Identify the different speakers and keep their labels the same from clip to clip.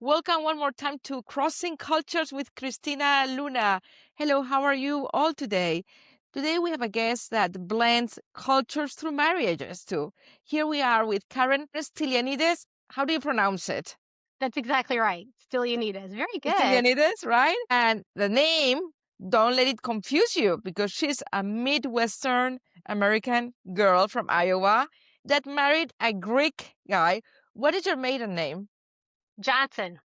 Speaker 1: Welcome one more time to Crossing Cultures with Christina Luna. Hello, how are you all today? Today we have a guest that blends cultures through marriages too. Here we are with Karen Stylianides. How do you pronounce it?
Speaker 2: That's exactly right. Stylianides. Very good.
Speaker 1: Stylianides, right? And the name, don't let it confuse you because she's a Midwestern American girl from Iowa that married a Greek guy. What is your maiden name?
Speaker 2: Johnson.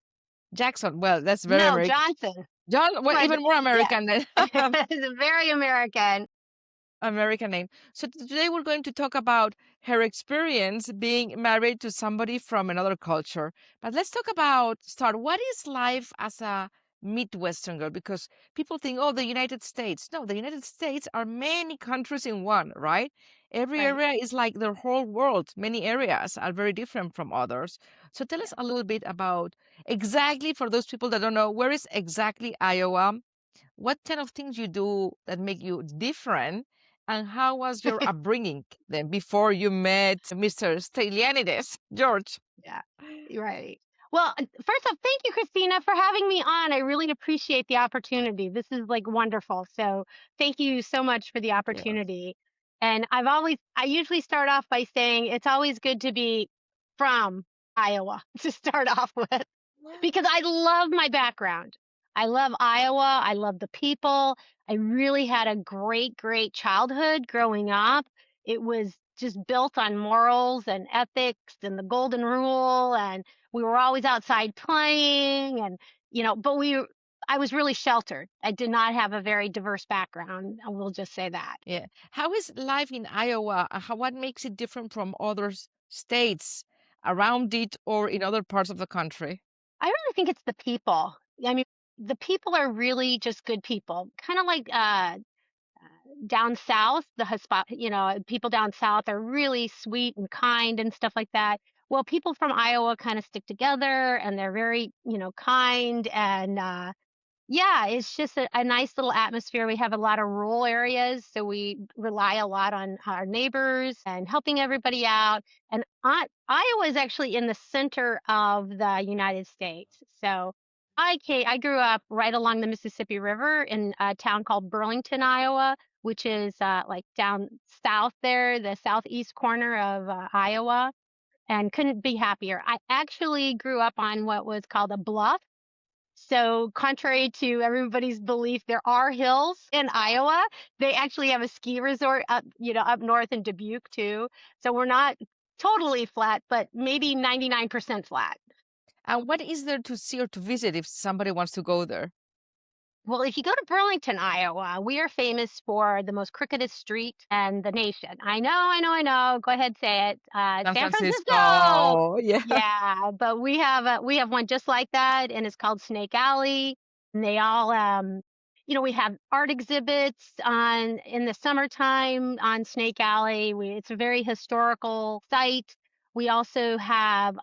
Speaker 1: Jackson. Well, that's very
Speaker 2: No,
Speaker 1: American.
Speaker 2: Johnson.
Speaker 1: John, well,
Speaker 2: But
Speaker 1: even more
Speaker 2: yeah,
Speaker 1: American than
Speaker 2: it's very American.
Speaker 1: American name. So today we're going to talk about her experience being married to somebody from another culture. But let's talk about start. What is life as a Midwestern girl? Because people think, oh, the United States. No, the United States are many countries in one, right? Every
Speaker 2: Right.
Speaker 1: area is like the whole world. Many areas are very different from others. So tell us
Speaker 2: Yeah.
Speaker 1: a little bit about exactly for those people that don't know, where is exactly Iowa? What kind of things you do that make you different? And how was your upbringing then before you met Mr. Stylianides, George?
Speaker 2: Yeah. You're right. Well, first off, thank you, Christina, for having me on. I really appreciate the opportunity. This is like wonderful. So thank you so much for the
Speaker 1: Yes.
Speaker 2: opportunity. And I usually start off by saying it's always good to be from Iowa to start off with. Because I love my background. I love Iowa. I love the people. I really had a great, great childhood growing up. It was just built on morals and ethics and the golden rule. And we were always outside playing and, but I was really sheltered. I did not have a very diverse background. I will just say that.
Speaker 1: Yeah. How is life in Iowa? What makes it different from other states around it or in other parts of the country?
Speaker 2: I really think it's the people. I mean, the people are really just good people, kind of like down south, people down south are really sweet and kind and stuff like that. Well, people from Iowa kind of stick together and they're very, kind and yeah, it's just a nice little atmosphere. We have a lot of rural areas, so we rely a lot on our neighbors and helping everybody out. And Iowa is actually in the center of the United States. So I grew up right along the Mississippi River in a town called Burlington, Iowa, which is like down south there, the southeast corner of Iowa, and couldn't be happier. I actually grew up on what was called a bluff, so contrary to everybody's belief, there are hills in Iowa. They actually have a ski resort up north in Dubuque too. So we're not totally flat, but maybe 99% flat.
Speaker 1: And what is there to see or to visit if somebody wants to go there?
Speaker 2: Well, if you go to Burlington, Iowa, we are famous for the most crookedest street in the nation. I know, I know, I know. Go ahead, say it.
Speaker 1: San
Speaker 2: San Francisco.
Speaker 1: Francisco. Yeah.
Speaker 2: Yeah, but we have one just like that, and it's called Snake Alley. And they all, we have art exhibits on in the summertime on Snake Alley. It's a very historical site. We also have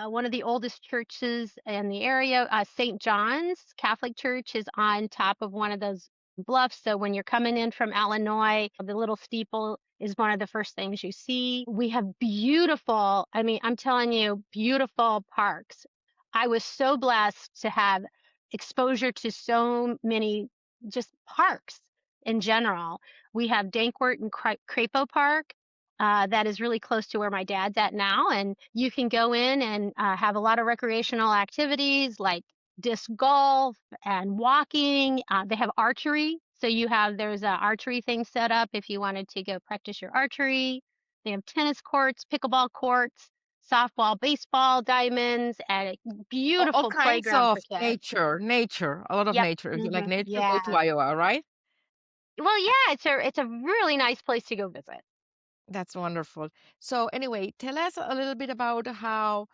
Speaker 2: one of the oldest churches in the area, St. John's Catholic Church, is on top of one of those bluffs. So when you're coming in from Illinois, the little steeple is one of the first things you see. We have beautiful, I mean, I'm telling you, beautiful parks. I was so blessed to have exposure to so many just parks in general. We have Dankwart and Crapo Park. That is really close to where my dad's at now. And you can go in and have a lot of recreational activities like disc golf and walking. They have archery. So there's an archery thing set up if you wanted to go practice your archery. They have tennis courts, pickleball courts, softball, baseball, diamonds, and a
Speaker 1: All
Speaker 2: beautiful
Speaker 1: kinds
Speaker 2: playground
Speaker 1: of
Speaker 2: for kids.
Speaker 1: nature, a lot of
Speaker 2: Yep.
Speaker 1: nature. If you like nature, go to
Speaker 2: Yeah.
Speaker 1: Iowa, right?
Speaker 2: Well, yeah, it's a really nice place to go visit.
Speaker 1: That's wonderful. So anyway, tell us a little bit about how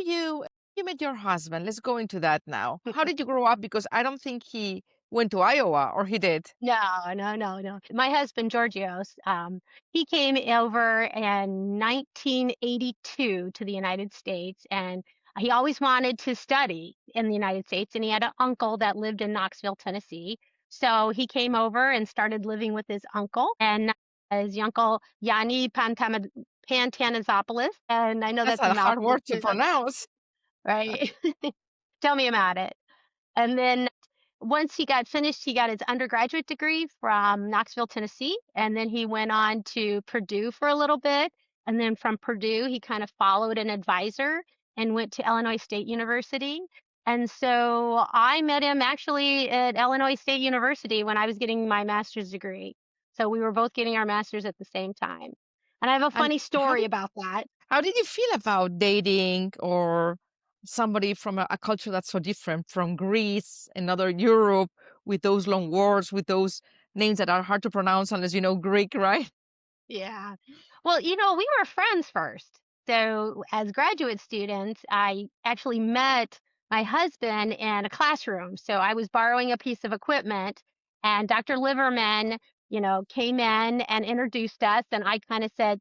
Speaker 1: you met your husband. Let's go into that now. How did you grow up? Because I don't think he went to Iowa, or he did.
Speaker 2: No, no, no, no. My husband, Georgios, he came over in 1982 to the United States, and he always wanted to study in the United States, and he had an uncle that lived in Knoxville, Tennessee. So he came over and started living with his uncle, and his uncle, Yanni Pantanizopoulos, and I know
Speaker 1: That's
Speaker 2: that's a
Speaker 1: a hard
Speaker 2: mouthful
Speaker 1: word to
Speaker 2: too,
Speaker 1: pronounce.
Speaker 2: right? Tell me about it. And then once he got finished, he got his undergraduate degree from Knoxville, Tennessee, and then he went on to Purdue for a little bit. And then from Purdue, he kind of followed an advisor and went to Illinois State University. And so I met him actually at Illinois State University when I was getting my master's degree. So we were both getting our masters at the same time. And I have a
Speaker 1: And
Speaker 2: funny
Speaker 1: how
Speaker 2: story
Speaker 1: did
Speaker 2: about that.
Speaker 1: how did you feel about dating or somebody from a culture that's so different from Greece, another Europe, with those long words, with those names that are hard to pronounce unless you know Greek, right?
Speaker 2: Yeah. Well, we were friends first. So, as graduate students, I actually met my husband in a classroom. So, I was borrowing a piece of equipment, and Dr. Liverman, came in and introduced us. And I kind of said,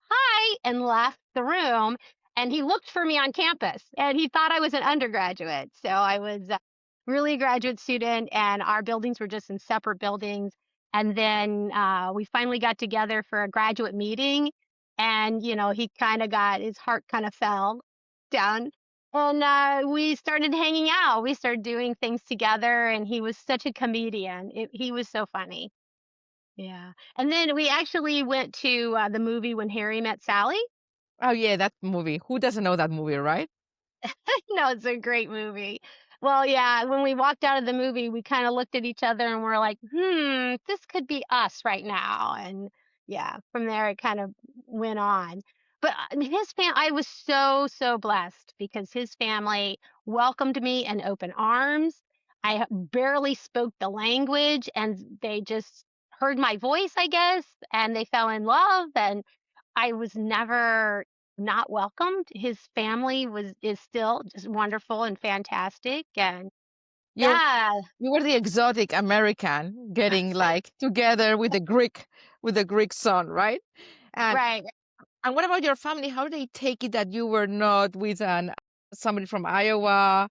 Speaker 2: hi, and left the room. And he looked for me on campus and he thought I was an undergraduate. So I was really a graduate student, and our buildings were just in separate buildings. And then we finally got together for a graduate meeting. And, he kind of got his heart kind of fell down. And we started hanging out. We started doing things together. And he was such a comedian. He was so funny. Yeah. And then we actually went to the movie When Harry Met Sally.
Speaker 1: Oh yeah, that movie. Who doesn't know that movie, right?
Speaker 2: No, it's a great movie. Well, yeah, when we walked out of the movie, we kind of looked at each other and we're like, this could be us right now. And yeah, from there it kind of went on. But I was so, so blessed because his family welcomed me in open arms. I barely spoke the language and they just heard my voice, I guess, and they fell in love. And I was never not welcomed. His family is still just wonderful and fantastic. And
Speaker 1: You're
Speaker 2: yeah,
Speaker 1: you were the exotic American getting like together with the Greek son, right? And
Speaker 2: right.
Speaker 1: and what about your family? How did they take it that you were not with an somebody from Iowa,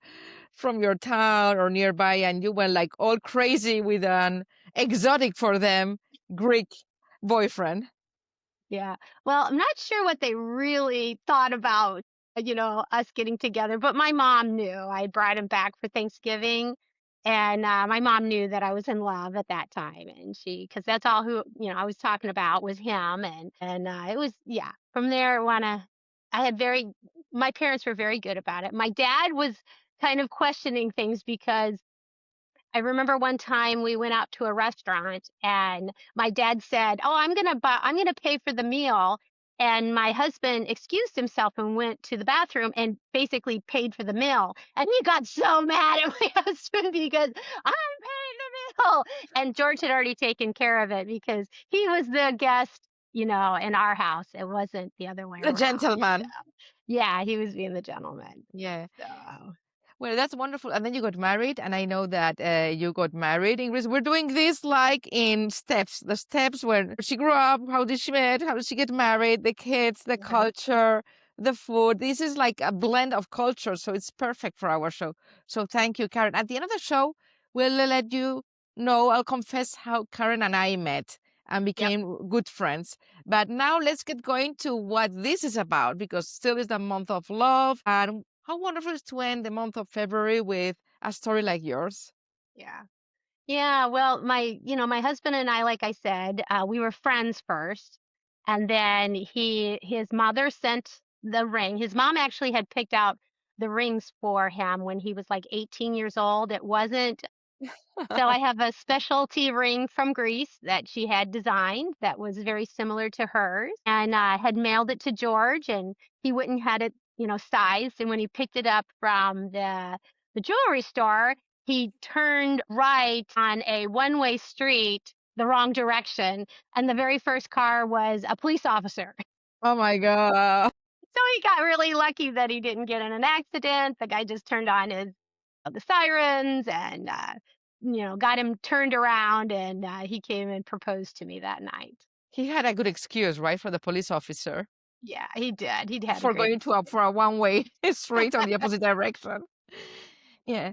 Speaker 1: from your town or nearby, and you went like all crazy with an exotic for them Greek boyfriend?
Speaker 2: Yeah. Well, I'm not sure what they really thought about, us getting together, but my mom knew. I brought him back for Thanksgiving, and my mom knew that I was in love at that time, and because that's all who, I was talking about was him, and it was, yeah. From there, I had my parents were very good about it. My dad was kind of questioning things because I remember one time we went out to a restaurant and my dad said, "Oh, I'm going to pay for the meal." And my husband excused himself and went to the bathroom and basically paid for the meal. And he got so mad at my husband because I'm paying the meal. And George had already taken care of it because he was the guest, in our house. It wasn't the other way
Speaker 1: A
Speaker 2: around. So,
Speaker 1: gentleman.
Speaker 2: yeah, he was being the gentleman.
Speaker 1: Yeah.
Speaker 2: So,
Speaker 1: Well, that's wonderful. And then you got married, and I know that you got married in Greece. We're doing this like in steps. The steps where she grew up, how did she met, how did she get married, the kids, the
Speaker 2: yeah,
Speaker 1: culture, the food. This is like a blend of culture, so it's perfect for our show. So thank you, Karen. At the end of the show, we'll let you know. I'll confess how Karen and I met and
Speaker 2: yep,
Speaker 1: became good friends. But now let's get going to what this is about because still is the month of love. And how wonderful is to end the month of February with a story like yours.
Speaker 2: yeah. Yeah, well, my husband and I, like I said, we were friends first, and then his mother sent the ring. His mom actually had picked out the rings for him when he was like 18 years old. It wasn't So I have a specialty ring from Greece that she had designed that was very similar to hers, and had mailed it to George, and he went and had it, sized. And when he picked it up from the jewelry store, he turned right on a one-way street the wrong direction, and the very first car was a police officer.
Speaker 1: Oh my God.
Speaker 2: So he got really lucky that he didn't get in an accident. The guy just turned on the sirens and got him turned around, and he came and proposed to me that night.
Speaker 1: He had a good excuse, right, for the police officer
Speaker 2: Yeah, he did. He'd had a
Speaker 1: for
Speaker 2: great
Speaker 1: going to a
Speaker 2: excuse.
Speaker 1: for a one-way street on the opposite direction. Yeah.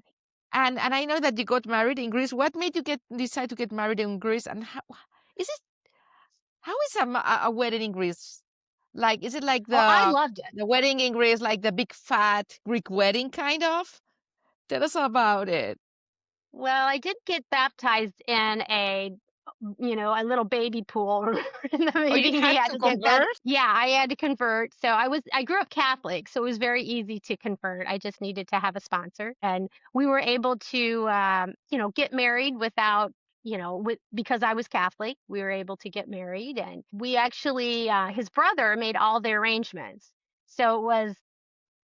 Speaker 1: And I know that you got married in Greece. What made you decide to get married in Greece? And is it how is a wedding in Greece? Like, is it like
Speaker 2: Oh, I loved it.
Speaker 1: the wedding in Greece, like the big fat Greek wedding kind of? Tell us about it.
Speaker 2: Well, I did get baptized in a little baby pool. Remember in the
Speaker 1: Oh, you
Speaker 2: meeting we
Speaker 1: had
Speaker 2: had
Speaker 1: to
Speaker 2: to get that?
Speaker 1: convert?
Speaker 2: Yeah, I had to convert. So I grew up Catholic, so it was very easy to convert. I just needed to have a sponsor, and we were able to, get married without, because I was Catholic, we were able to get married, and we actually, his brother made all the arrangements. So it was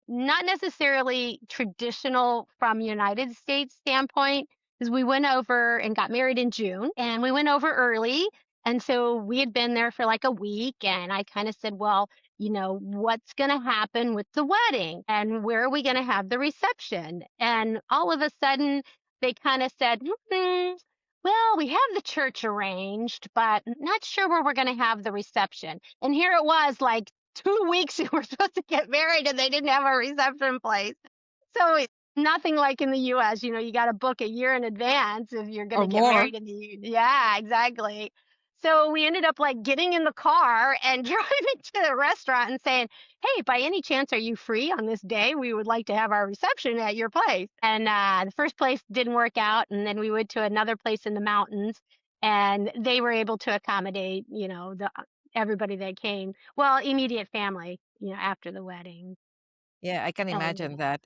Speaker 2: not necessarily traditional from United States standpoint, because we went over and got married in June, and we went over early. And so we had been there for like a week, and I kind of said, well, what's going to happen with the wedding and where are we going to have the reception? And all of a sudden they kind of said, well, we have the church arranged, but not sure where we're going to have the reception. And here it was like 2 weeks we were supposed to get married and they didn't have a reception place. So nothing like in the US, you got to book a year in advance if you're going
Speaker 1: Or
Speaker 2: to get
Speaker 1: more?
Speaker 2: married in the Yeah, exactly. So we ended up like getting in the car and driving to the restaurant and saying, "Hey, by any chance are you free on this day? We would like to have our reception at your place." And the first place didn't work out, and then we went to another place in the mountains, and they were able to accommodate, the everybody that came. Well, immediate family, after the wedding.
Speaker 1: Yeah, I can
Speaker 2: And
Speaker 1: imagine that.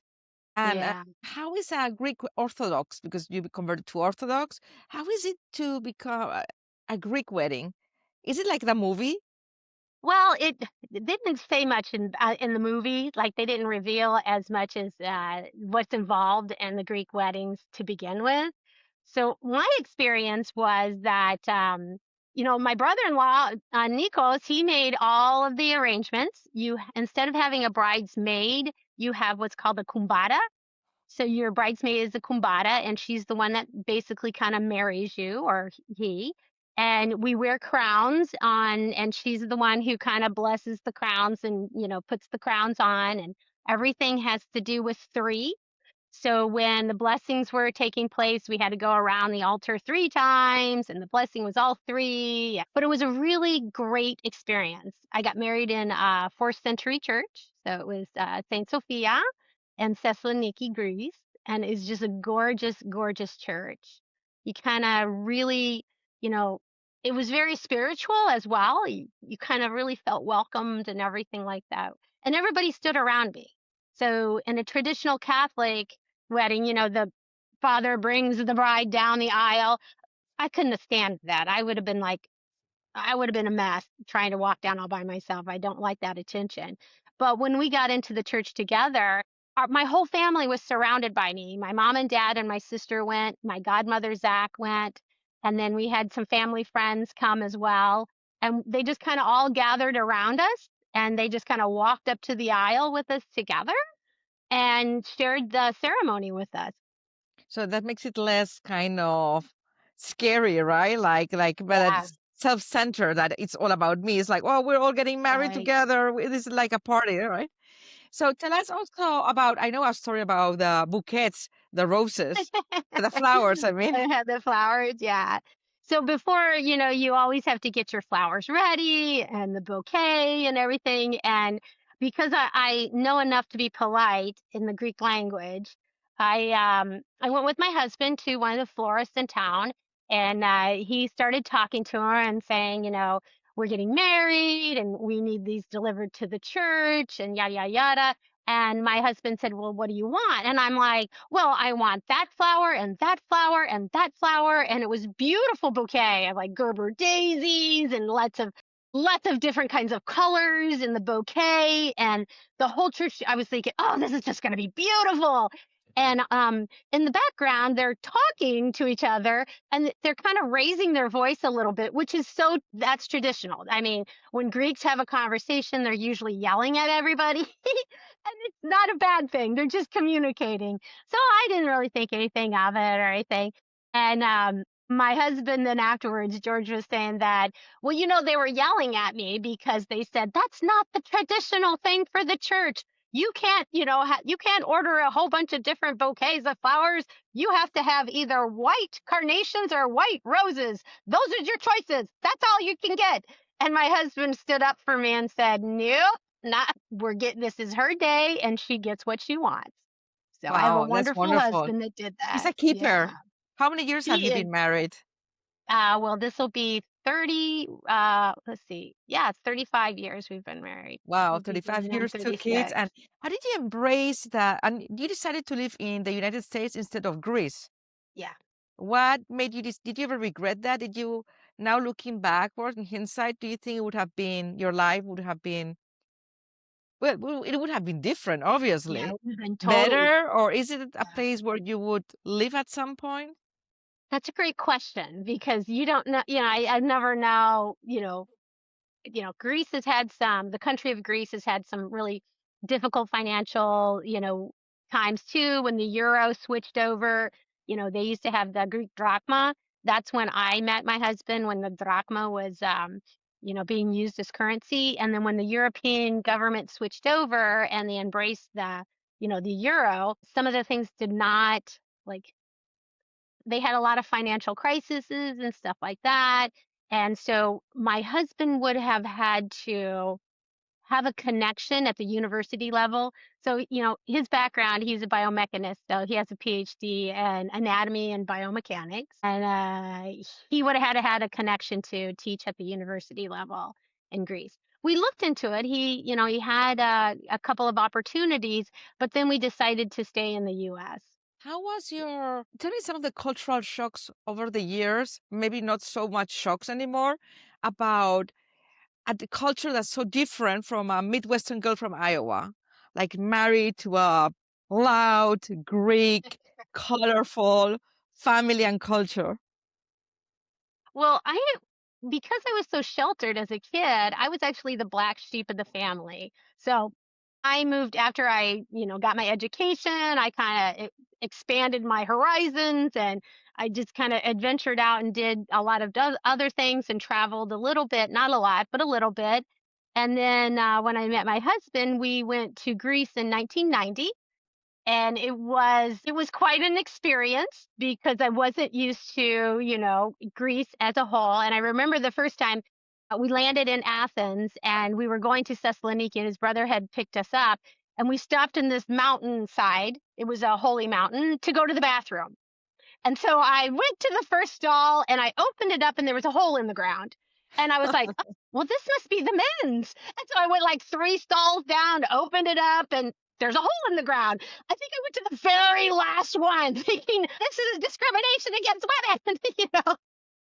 Speaker 1: And
Speaker 2: yeah.
Speaker 1: how is a Greek Orthodox, because you converted to Orthodox, how is it to become a Greek wedding? Is it like the movie?
Speaker 2: Well, it didn't say much in the movie. Like they didn't reveal as much as what's involved in the Greek weddings to begin with. So my experience was that my brother-in-law Nikos, he made all of the arrangements. You Instead of having a bridesmaid, you have what's called a kumbara. So your bridesmaid is a kumbara, and she's the one that basically kind of marries you, or he. And we wear crowns on, and she's the one who kind of blesses the crowns and, puts the crowns on, and everything has to do with three. So when the blessings were taking place, we had to go around the altar 3 times, and the blessing was all three. Yeah. But it was a really great experience. I got married in a fourth century church. So it was Saint Sophia in Thessaloniki, Greece. And it's just a gorgeous, gorgeous church. You kind of really, you know, it was very spiritual as well. You kind of really felt welcomed and everything like that. And everybody stood around me. So in a traditional Catholic wedding, the father brings the bride down the aisle. I couldn't have stand that. I would have been a mess trying to walk down all by myself. I don't like that attention. But when we got into the church together, my whole family was surrounded by me. My mom and dad and my sister went. My godmother, Zach, went. And then we had some family friends come as well. And they just kind of all gathered around us and they just kind of walked up to the aisle with us together and shared the ceremony with us.
Speaker 1: So that makes it less kind of scary, right? But
Speaker 2: Yeah,
Speaker 1: it's self-centered, that it's all about me. It's like, oh, we're all getting married
Speaker 2: right.
Speaker 1: together. This is like a party, right? So tell us also about, I know a story about the bouquets, the roses, the flowers, I mean.
Speaker 2: The flowers, yeah. So before, you always have to get your flowers ready and the bouquet and everything. And because I know enough to be polite in the Greek language, I went with my husband to one of the florists in town, and he started talking to her and saying, we're getting married and we need these delivered to the church and yada yada yada. And my husband said, well, what do you want? And I'm like, well, I want that flower and that flower and that flower. And it was beautiful bouquet of like Gerber daisies and lots of different kinds of colors in the bouquet. And the whole church, I was thinking, oh, this is just going to be beautiful. And in the background, they're talking to each other and they're kind of raising their voice a little bit, that's traditional. I mean, when Greeks have a conversation, they're usually yelling at everybody. And it's not a bad thing. They're just communicating. So I didn't really think anything of it or anything. And my husband then afterwards, George was saying that, well, they were yelling at me because they said that's not the traditional thing for the church. You can't, you can't order a whole bunch of different bouquets of flowers. You have to have either white carnations or white roses. Those are your choices. That's all you can get. And my husband stood up for me and said, nope, not, this is her day and she gets what she wants. So I have a
Speaker 1: Wow, that's
Speaker 2: wonderful
Speaker 1: wonderful.
Speaker 2: husband that did
Speaker 1: He's
Speaker 2: that.
Speaker 1: a
Speaker 2: Yeah.
Speaker 1: keeper. How many years have
Speaker 2: He
Speaker 1: you
Speaker 2: is.
Speaker 1: been married?
Speaker 2: Well, this will be 30, let's see. Yeah, it's 35 years we've been married.
Speaker 1: Wow,
Speaker 2: We'll be
Speaker 1: 35
Speaker 2: going on
Speaker 1: years, two kids.
Speaker 2: 36.
Speaker 1: And how did you embrace that? And you decided to live in the United States instead of Greece.
Speaker 2: Yeah.
Speaker 1: What made you did you ever regret that? Did you now looking backward in hindsight, do you think it would have been your life would have been it would have been different,
Speaker 2: Yeah,
Speaker 1: obviously.
Speaker 2: we've been totally.
Speaker 1: Better, or is it a
Speaker 2: Yeah.
Speaker 1: place where you would live at some point?
Speaker 2: That's a great question because you don't know, I never know, Greece has had the country of Greece has had some really difficult financial, times too. When the euro switched over, they used to have the Greek drachma. That's when I met my husband, when the drachma was, being used as currency. And then when the European government switched over and they embraced the euro, some of the things did not, like, they had a lot of financial crises and stuff like that. And so my husband would have had to have a connection at the university level. So, his background, he's a biomechanist, so he has a PhD in anatomy and biomechanics. And he would have had a connection to teach at the university level in Greece. We looked into it. He had a couple of opportunities, but then we decided to stay in the US.
Speaker 1: How was your tell me some of the cultural shocks over the years, maybe not so much shocks anymore, about at the culture that's so different from a Midwestern girl from Iowa, like married to a loud, Greek, colorful family and culture.
Speaker 2: Well, because I was so sheltered as a kid, I was actually the black sheep of the family. So I moved after I, got my education. I kind of expanded my horizons and I just kind of adventured out and did a lot of other things and traveled a little bit, not a lot, but a little bit. And then when I met my husband, we went to Greece in 1990, and it was quite an experience because I wasn't used to, Greece as a whole. And I remember the first time we landed in Athens and we were going to Thessaloniki, and his brother had picked us up, and we stopped in this mountainside. It was a holy mountain to go to the bathroom. And so I went to the first stall and I opened it up and there was a hole in the ground. And I was like, oh, well, this must be the men's. And so I went like three stalls down, opened it up, and there's a hole in the ground. I think I went to the very last one thinking this is discrimination against women,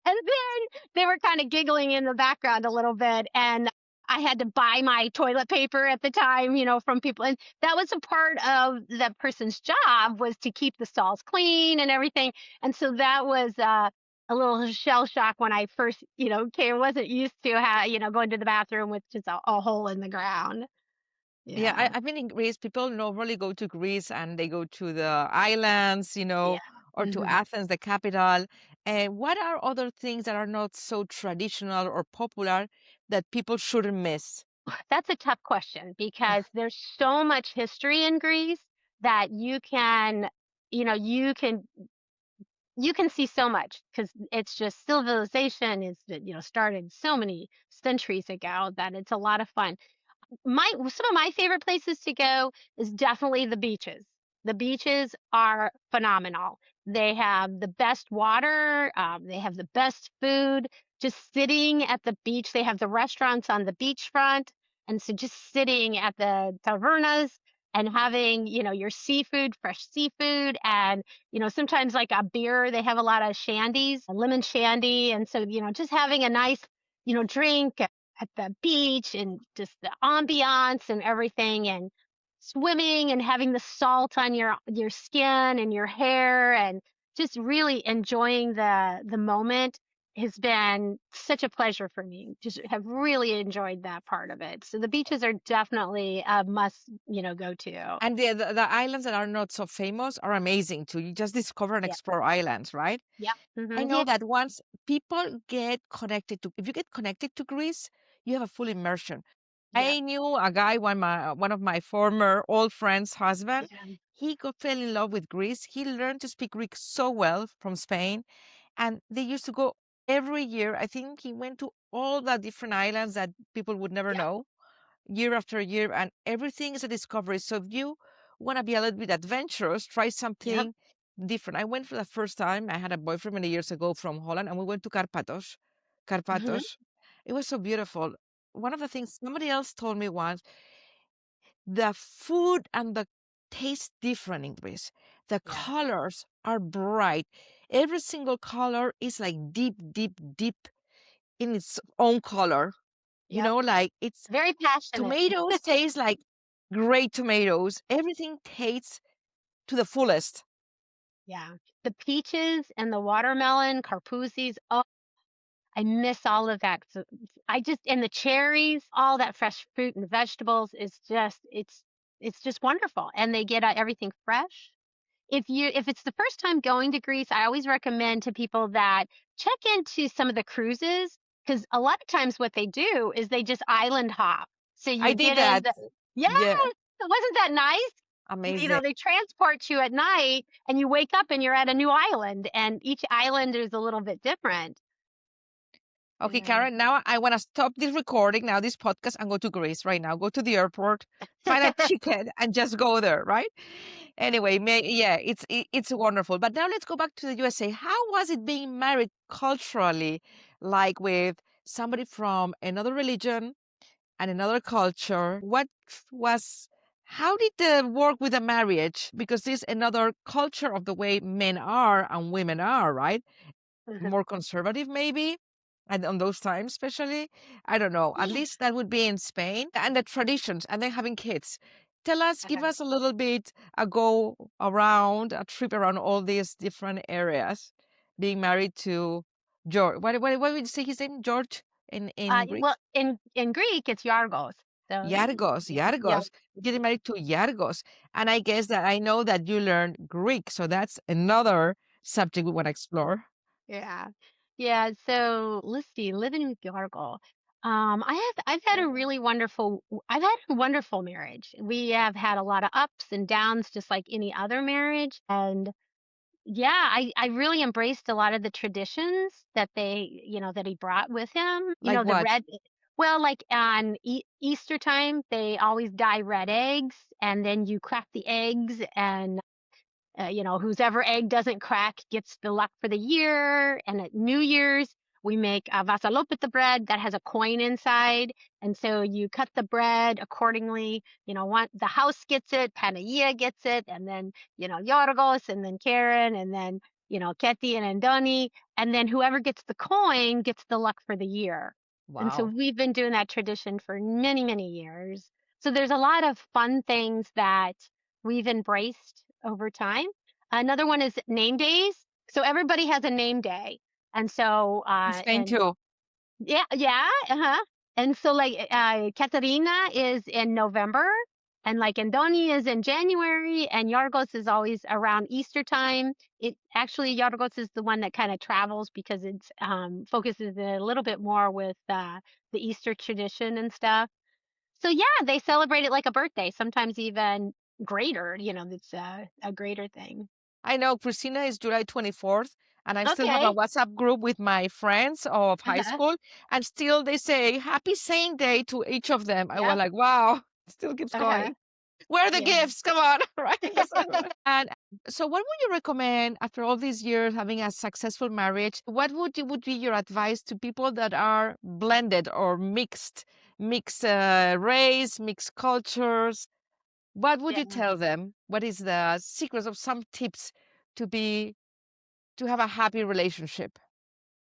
Speaker 2: And then they were kind of giggling in the background a little bit. And I had to buy my toilet paper at the time, from people. And that was a part of that person's job, was to keep the stalls clean and everything. And so that was a little shell shock when I first, came. Wasn't used to going to the bathroom with just a hole in the ground.
Speaker 1: Yeah,
Speaker 2: Yeah.
Speaker 1: I've been in Greece. People normally go to Greece and they go to the islands,
Speaker 2: Yeah.
Speaker 1: or to
Speaker 2: Mhm.
Speaker 1: Athens, the capital. And what are other things that are not so traditional or popular that people shouldn't miss?
Speaker 2: That's a tough question because there's so much history in Greece that you know, you can see so much because it's just civilization is, started so many centuries ago that it's a lot of fun. Some of my favorite places to go is definitely the beaches. The beaches are phenomenal. They have the best water, they have the best food. Just sitting at the beach, they have the restaurants on the beachfront, and so just sitting at the tavernas and having, your seafood, fresh seafood, and sometimes like a beer. They have a lot of shandies, lemon shandy, and so just having a nice, drink at the beach, and just the ambiance and everything, and swimming and having the salt on your skin and your hair, and just really enjoying the moment has been such a pleasure for me. Just have really enjoyed that part of it. So the beaches are definitely a must, go to.
Speaker 1: And the islands that are not so famous are amazing too. You just discover and
Speaker 2: Yeah.
Speaker 1: explore islands, right?
Speaker 2: Yep.
Speaker 1: I
Speaker 2: Hmm.
Speaker 1: know
Speaker 2: Yeah.
Speaker 1: that once people get connected to, if you get connected to Greece, you have a full immersion.
Speaker 2: Yeah.
Speaker 1: I knew a guy, one of my former old friends' husband.
Speaker 2: Yeah.
Speaker 1: He got fell in love with Greece. He learned to speak Greek so well from Spain, and they used to go every year. I think he went to all the different islands that people would never
Speaker 2: Yeah.
Speaker 1: know, year after year, and everything is a discovery. So if you want to be a little bit adventurous, try
Speaker 2: Yep.
Speaker 1: something different. I went for the first time. I had a boyfriend many years ago from Holland, and we went to Karpatos.
Speaker 2: Hmm.
Speaker 1: Karpatos. It was so beautiful. One of the things somebody else told me once, the food and the taste different in Greece. The
Speaker 2: Yeah.
Speaker 1: colors are bright. Every single color is like deep, deep, deep in its own color.
Speaker 2: Yep.
Speaker 1: Like it's
Speaker 2: Very passionate.
Speaker 1: tomatoes taste like great tomatoes. Everything tastes to the fullest.
Speaker 2: Yeah. The peaches and the watermelon, carpuzis. Oh, I miss all of that. So I just and the cherries, all that fresh fruit and vegetables is just it's just wonderful. And they get everything fresh. If it's the first time going to Greece, I always recommend to people that check into some of the cruises because a lot of times what they do is they just island hop. So
Speaker 1: I
Speaker 2: you
Speaker 1: did
Speaker 2: get in
Speaker 1: that.
Speaker 2: the yeah,
Speaker 1: Yeah,
Speaker 2: wasn't that nice?
Speaker 1: amazing.
Speaker 2: They transport you at night and you wake up and you're at a new island and each island is a little bit different.
Speaker 1: Okay,
Speaker 2: Yeah.
Speaker 1: Karen, now I want to stop this recording, now this podcast, and go to Greece right now. Go to the airport, find a ticket, and just go there, right? Anyway, yeah, it's wonderful. But now let's go back to the USA. How was it being married culturally, like with somebody from another religion and another culture? How did the work with the marriage? Because there's another culture of the way men are and women are, right? More conservative maybe, and on those times especially, I don't know, at
Speaker 2: Yeah.
Speaker 1: least that would be in Spain, and the traditions, and then having kids. Tell us, give us a little bit a trip around all these different areas, being married to George. What would you say his name? George in Greek?
Speaker 2: Well, in Greek, it's Yargos. So,
Speaker 1: Yargos,
Speaker 2: yeah, yeah,
Speaker 1: Yargos. Getting married to Yargos. And I guess that I know that you learned Greek, so that's another subject we want to explore.
Speaker 2: yeah, yeah. So let's see, living with Yargos. I've had a really I've had a wonderful marriage. We have had a lot of ups and downs, just like any other marriage. And yeah, I really embraced a lot of the traditions that that he brought with him.
Speaker 1: Like
Speaker 2: The
Speaker 1: what?
Speaker 2: red, well, like on Easter time, they always dye red eggs, and then you crack the eggs, and whose ever egg doesn't crack gets the luck for the year. And at New Year's, we make a vasalopita bread that has a coin inside. And so you cut the bread accordingly. The house gets it, Panaya gets it, and then, Yorgos, and then Karen, and then, Ketty and Andoni. And then whoever gets the coin gets the luck for the year. And so
Speaker 1: Wow.
Speaker 2: we've been doing that tradition for many, many years. So there's a lot of fun things that we've embraced over time. Another one is name days. So everybody has a name day. And so,
Speaker 1: In Spain too.
Speaker 2: yeah, yeah, uh-huh. And so like, Katerina is in November and like Andoni is in January and Yargos is always around Easter time. Yargos is the one that kind of travels because it's, focuses a little bit more with, the Easter tradition and stuff. So yeah, they celebrate it like a birthday, sometimes even greater, it's a greater thing.
Speaker 1: I know Christina is July 24th, and I still have a
Speaker 2: Okay.
Speaker 1: WhatsApp group with my friends of high
Speaker 2: Uh-huh.
Speaker 1: school, and still they say Happy Saint Day to each of them. I was
Speaker 2: Yep.
Speaker 1: like, wow, it still keeps
Speaker 2: Uh-huh.
Speaker 1: going. Where are the
Speaker 2: Yeah.
Speaker 1: gifts? Come on, right? And so, what would you recommend after all these years having a successful marriage? What would be your advice to people that are blended or mixed race, mixed cultures? What would you
Speaker 2: Yeah.
Speaker 1: tell them? What is the secrets of some tips to be to have a happy relationship?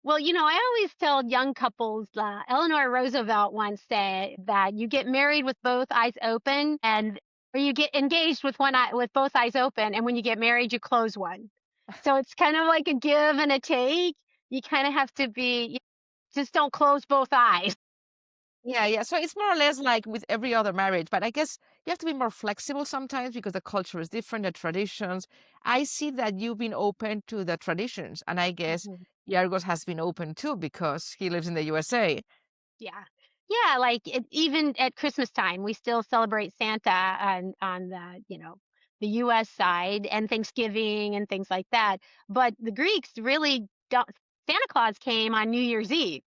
Speaker 2: Well, I always tell young couples, Eleanor Roosevelt once said that you get married with both eyes open or you get engaged with one eye, with both eyes open. And when you get married, you close one. So it's kind of like a give and a take. You kind of have to just don't close both eyes.
Speaker 1: Yeah, yeah. So it's more or less like with every other marriage, but I guess you have to be more flexible sometimes because the culture is different, the traditions. I see that you've been open to the traditions, and I guess Yargos has been open too because he lives in the USA.
Speaker 2: Yeah. Yeah, like even at Christmas time, we still celebrate Santa on the US side and Thanksgiving and things like that. But the Greeks really don't Santa Claus came on New Year's Eve.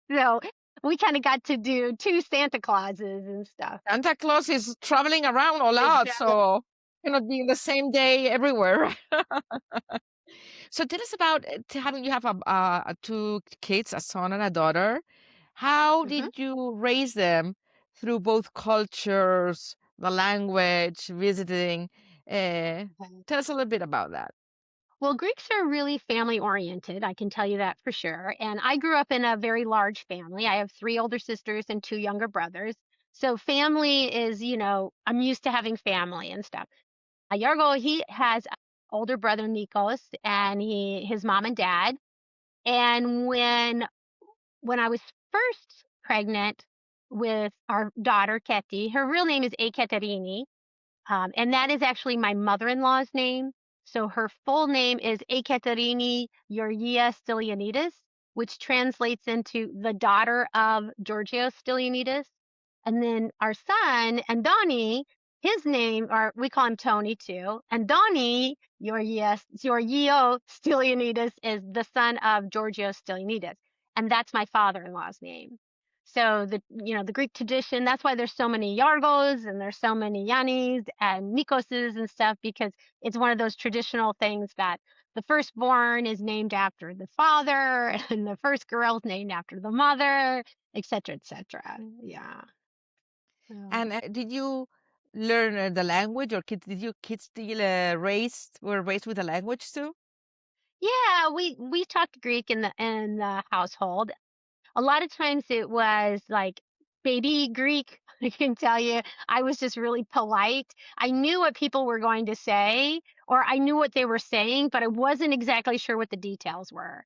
Speaker 2: So We kind of got to do two Santa Clauses and stuff.
Speaker 1: Santa Claus is traveling around a lot,
Speaker 2: Exactly.
Speaker 1: so cannot be in the same day everywhere. So tell us about having you have two kids, a son and a daughter. How
Speaker 2: hmm
Speaker 1: did you raise them through both cultures, the language, visiting? Uh, Tell us a little bit about that.
Speaker 2: Well, Greeks are really family oriented. I can tell you that for sure. And I grew up in a very large family. I have three older sisters and two younger brothers. So family is, I'm used to having family and stuff. Yargo, he has a older brother Nikos and his mom and dad. And when I was first pregnant with our daughter Ketty, her real name is Ekaterini, and that is actually my mother-in-law's name. So her full name is ekaterini Stylianides, which translates into the daughter of Georgios Stylianides. And then our son, Andoni, his name, or we call him Tony too. Andoni Georgio Stylianides is the son of Georgios Stylianides. And that's my father-in-law's name. So the Greek tradition, that's why there's so many Yargos and there's so many Yannis and Nikoses and stuff, because it's one of those traditional things that the firstborn is named after the father and the first girl is named after the mother, et cetera, et cetera. Yeah.
Speaker 1: And did you learn the language, or did your kids still were raised with the language too?
Speaker 2: Yeah, we talked Greek in the household. A lot of times it was like baby Greek. I can tell you, I was just really polite. I knew what people were going to say, or I knew what they were saying, but I wasn't exactly sure what the details were.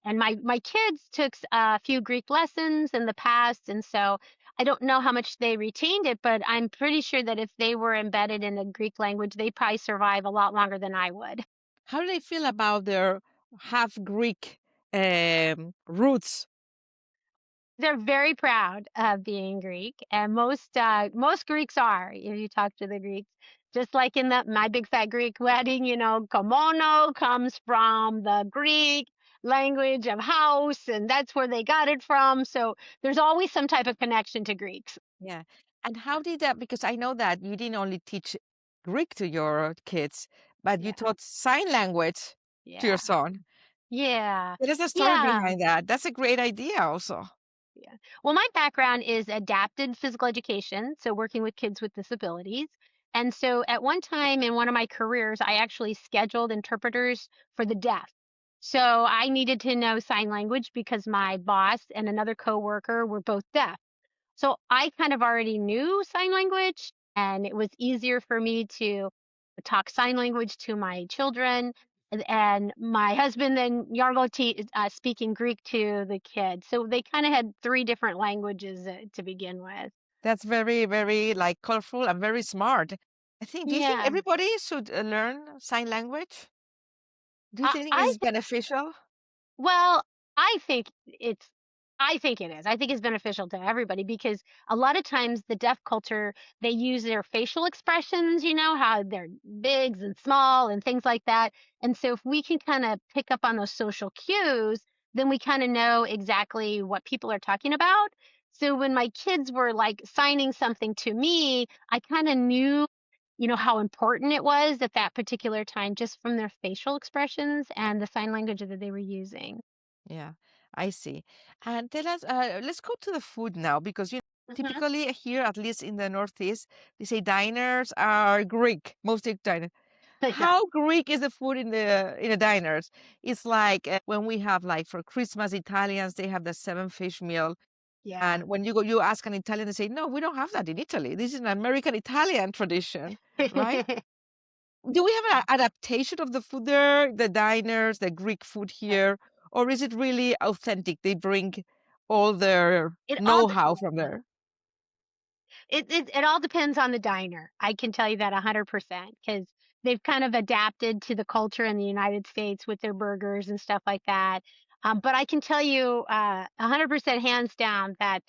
Speaker 2: And my kids took a few Greek lessons in the past, and so I don't know how much they retained it, but I'm pretty sure that if they were embedded in the Greek language, they'd probably survive a lot longer than I would.
Speaker 1: How do they feel about their half Greek roots?
Speaker 2: They're very proud of being Greek, and most Greeks are. If you talk to the Greeks, just like in the My Big Fat Greek Wedding, kimono comes from the Greek language of house, and that's where they got it from. So there's always some type of connection to Greeks.
Speaker 1: Yeah. And how did that, because I know that you didn't only teach Greek to your kids, but you
Speaker 2: Yeah,
Speaker 1: taught sign language to your
Speaker 2: yeah,
Speaker 1: son.
Speaker 2: yeah,
Speaker 1: What is the story
Speaker 2: yeah.
Speaker 1: behind that? That's a great idea also.
Speaker 2: Yeah. Well, my background is adapted physical education, so working with kids with disabilities. And so at one time in one of my careers, I actually scheduled interpreters for the deaf. So I needed to know sign language because my boss and another coworker were both deaf. So I kind of already knew sign language, and it was easier for me to talk sign language to my children. And my husband then Yargo speaking Greek to the kids. So they kind of had three different languages to begin with.
Speaker 1: That's very, very like colorful and very smart. Do you think
Speaker 2: Yeah.
Speaker 1: everybody should learn sign language? Do you
Speaker 2: I,
Speaker 1: think
Speaker 2: I
Speaker 1: it's beneficial?
Speaker 2: Well, I think it's I think it is. I think it's beneficial to everybody because a lot of times the deaf culture, they use their facial expressions, how they're bigs and small and things like that. And so if we can kind of pick up on those social cues, then we kind of know exactly what people are talking about. So when my kids were like signing something to me, I kind of knew how important it was at that particular time just from their facial expressions and the sign language that they were using.
Speaker 1: Yeah, I see. And tell us, let's go to the food now, because
Speaker 2: Mhm.
Speaker 1: typically here, at least in the Northeast, they say diners are Greek, mostly diners.
Speaker 2: Yeah,
Speaker 1: How Greek is the food in the diners? It's like when we have like for Christmas, Italians, they have the seven fish meal.
Speaker 2: yeah.
Speaker 1: And when you ask an Italian, they say, no, we don't have that in Italy. This is an American Italian tradition, right? Do we have an adaptation of the food there, the diners, the Greek food here, or is it really authentic? They bring all their
Speaker 2: It all d
Speaker 1: know-how from there.
Speaker 2: it all depends on the diner. I can tell you that 100% because they've kind of adapted to the culture in the United States with their burgers and stuff like that. But I can tell you 100% hands down that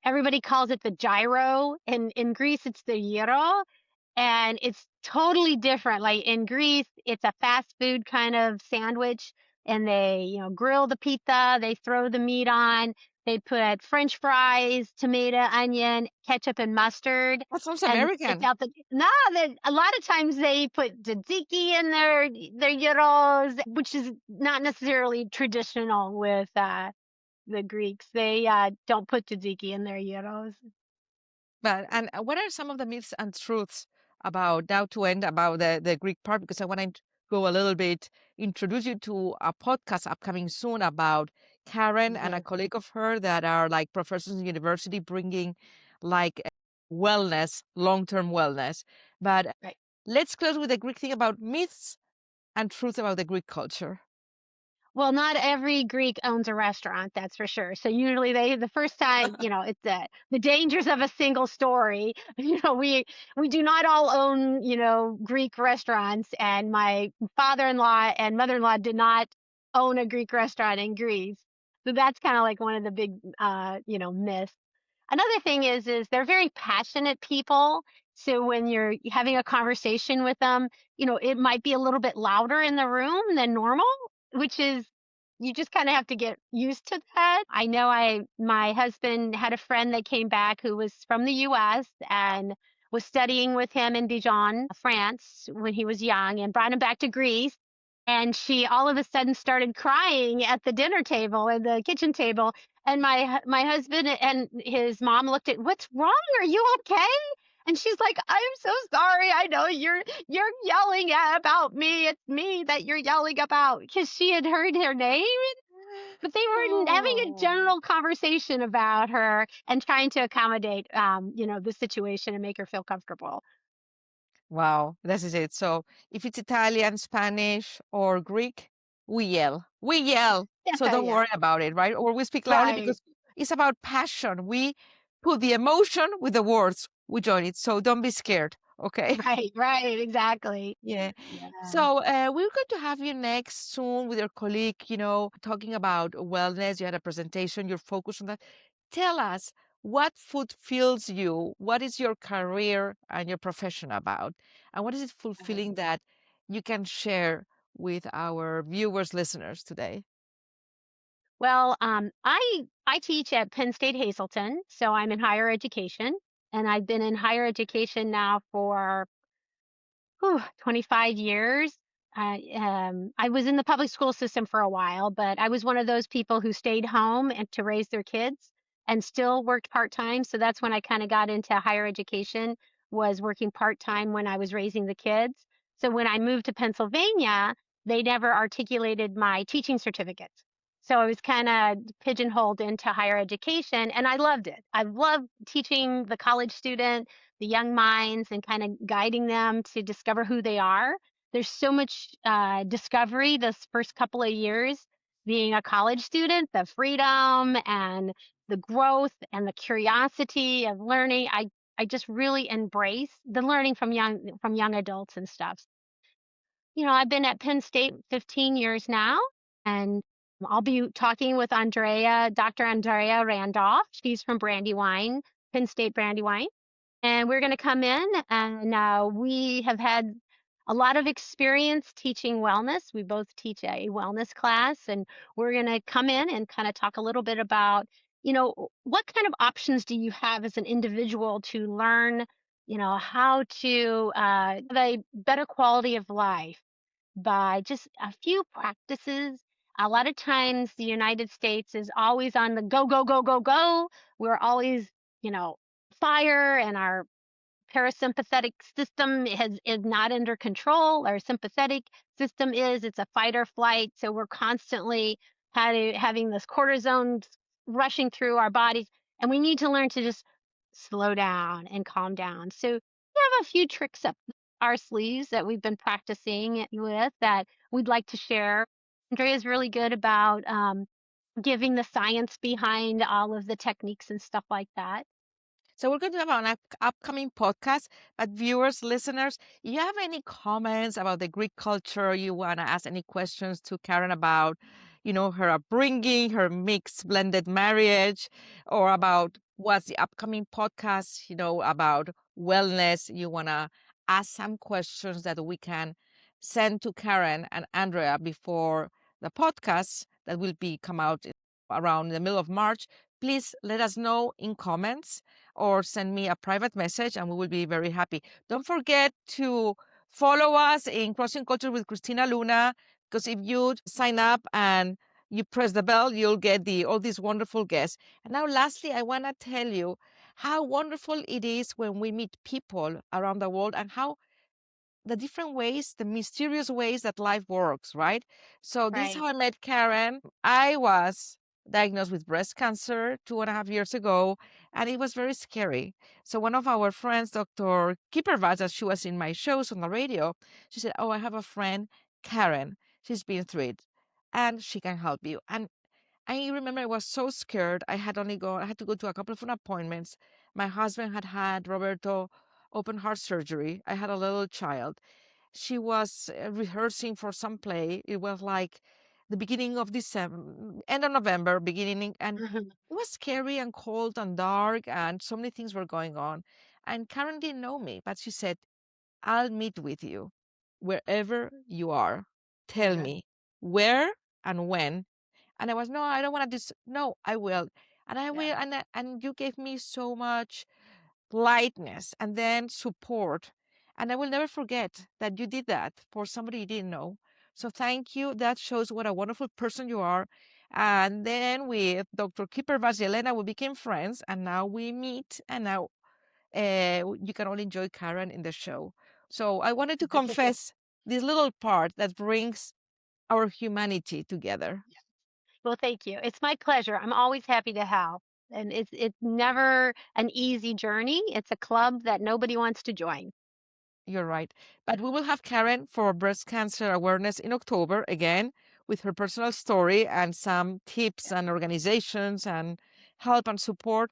Speaker 2: everybody calls it the gyro. In Greece, it's the gyro, and it's totally different. Like in Greece, it's a fast food kind of sandwich, and they grill the pizza, they throw the meat on. They put French fries, tomato, onion, ketchup, and mustard,
Speaker 1: That sounds
Speaker 2: and it's
Speaker 1: American.
Speaker 2: out the no. Then a lot of times they put tzatziki in their gyros, which is not necessarily traditional with the Greeks. They don't put tzatziki in their gyros.
Speaker 1: But and what are some of the myths and truths about now to end about the Greek part? Because I want to go a little bit, introduce you to a podcast upcoming soon about Karen and a
Speaker 2: Yes,
Speaker 1: colleague of her that are like professors in university bringing like wellness, long-term wellness. But
Speaker 2: right.
Speaker 1: let's close with the Greek thing about myths and truths about the Greek culture.
Speaker 2: Well, not every Greek owns a restaurant, that's for sure. So usually the first time, it's the dangers of a single story. We do not all own, Greek restaurants, and my father-in-law and mother-in-law did not own a Greek restaurant in Greece. So that's kind of like one of the big myths. Another thing is they're very passionate people. So when you're having a conversation with them, it might be a little bit louder in the room than normal, which is you just kind of have to get used to that. I know my husband had a friend that came back who was from the US and was studying with him in Dijon, France when he was young, and brought him back to Greece. And she all of a sudden started crying at the dinner table, at the kitchen table. And my husband and his mom looked at, "What's wrong? Are you okay?" And she's like, "I'm so sorry. I know you're yelling about me. It's me that you're yelling about," because she had heard her name, but they were having a
Speaker 1: Oh.
Speaker 2: general conversation about her and trying to accommodate, the situation and make her feel comfortable.
Speaker 1: Wow, this is it. So if it's Italian, Spanish, or Greek, we yell. We yell. So
Speaker 2: Yeah,
Speaker 1: don't
Speaker 2: yeah,
Speaker 1: worry about it, right? Or we speak loudly
Speaker 2: right,
Speaker 1: because it's about passion. We put the emotion with the words. We join it. So don't be scared. Okay.
Speaker 2: right, exactly.
Speaker 1: Yeah.
Speaker 2: Yeah.
Speaker 1: So we're going to have you next soon with your colleague, talking about wellness. You had a presentation, you're focused on that. Tell us what food fills you, what is your career and your profession about, and what is it fulfilling that you can share with our viewers, listeners today?
Speaker 2: Well, I teach at Penn State Hazleton, so I'm in higher education, and I've been in higher education now for 25 years. I was in the public school system for a while, but I was one of those people who stayed home and to raise their kids and still worked part-time. So that's when I kind of got into higher education, was working part-time when I was raising the kids. So when I moved to Pennsylvania, they never articulated my teaching certificates. So I was kind of pigeonholed into higher education, and I loved it. I loved teaching the college student, the young minds, and kind of guiding them to discover who they are. There's so much discovery this first couple of years being a college student, the freedom and the growth and the curiosity of learning. I just really embrace the learning from young adults and stuff. I've been at Penn State 15 years now, and I'll be talking with Dr. Andrea Randolph. She's from Brandywine, Penn State Brandywine, and we're going to come in, and we have had a lot of experience teaching wellness. We both teach a wellness class, and we're going to come in and kind of talk a little bit about, what kind of options do you have as an individual to learn, how to have a better quality of life by just a few practices. A lot of times the United States is always on the go, go, go, go, go. We're always, you know, fire, and our parasympathetic system is not under control. Our sympathetic system it's a fight or flight. So we're constantly having this cortisone rushing through our bodies, and we need to learn to just slow down and calm down. So we have a few tricks up our sleeves that we've been practicing with that we'd like to share. Andrea is really good about giving the science behind all of the techniques and stuff like that.
Speaker 1: So we're going to have an upcoming podcast. But viewers, listeners, if you have any comments about the Greek culture, you want to ask any questions to Karen about, her upbringing, her mixed blended marriage, or about what's the upcoming podcast, about wellness, you want to ask some questions that we can send to Karen and Andrea before the podcast that will be come out around the middle of March, please let us know in comments or send me a private message and we will be very happy. Don't forget to follow us in Crossing Culture with Christina Luna, because if you sign up and you press the bell, you'll get all these wonderful guests. And now, lastly, I want to tell you how wonderful it is when we meet people around the world and how the different ways, the mysterious ways that life works, right? So this is
Speaker 2: Right.
Speaker 1: how I met Karen. I was diagnosed with breast cancer 2.5 years ago, and it was very scary. So one of our friends, Dr. 𝐓𝐫𝐮𝐞, she was in my shows on the radio. She said, "Oh, I have a friend, Karen. She's been through it, and she can help you." And I remember I was so scared. I had to go to a couple of appointments. My husband had had Roberto open heart surgery. I had a little child. She was rehearsing for some play. It was like the beginning of December, end of November, beginning, and
Speaker 2: Mhm.
Speaker 1: it was scary and cold and dark, and so many things were going on. And Karen didn't know me, but she said, "I'll meet with you wherever you are. Tell
Speaker 2: Uh-huh.
Speaker 1: me where and when." And I was, "No, I don't want to do, no, I will. And I
Speaker 2: Yeah.
Speaker 1: will. And you gave me so much lightness and then support. And I will never forget that you did that for somebody you didn't know. So thank you. That shows what a wonderful person you are." And then with Dr. 𝐓𝐫𝐻𝐵 Yelena, we became friends, and now we meet, and now you can all enjoy Karen in the show. So I wanted to confess this little part that brings our humanity together.
Speaker 2: Well, thank you. It's my pleasure. I'm always happy to help. And it's never an easy journey. It's a club that nobody wants to join.
Speaker 1: You're right. But we will have Karen for breast cancer awareness in October again with her personal story and some tips and organizations and help and support.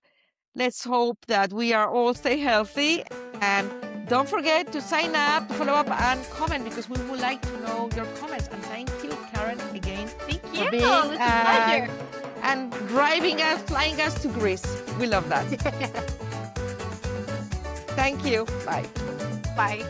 Speaker 1: Let's hope that we are all stay healthy, and don't forget to sign up, to follow up and comment, because we would like to know your comments. And thank you, Karen, again
Speaker 2: Thank
Speaker 1: for
Speaker 2: you.
Speaker 1: being
Speaker 2: It's a pleasure.
Speaker 1: and driving us, flying us to Greece. We love that. Thank you. Bye.
Speaker 2: Bye.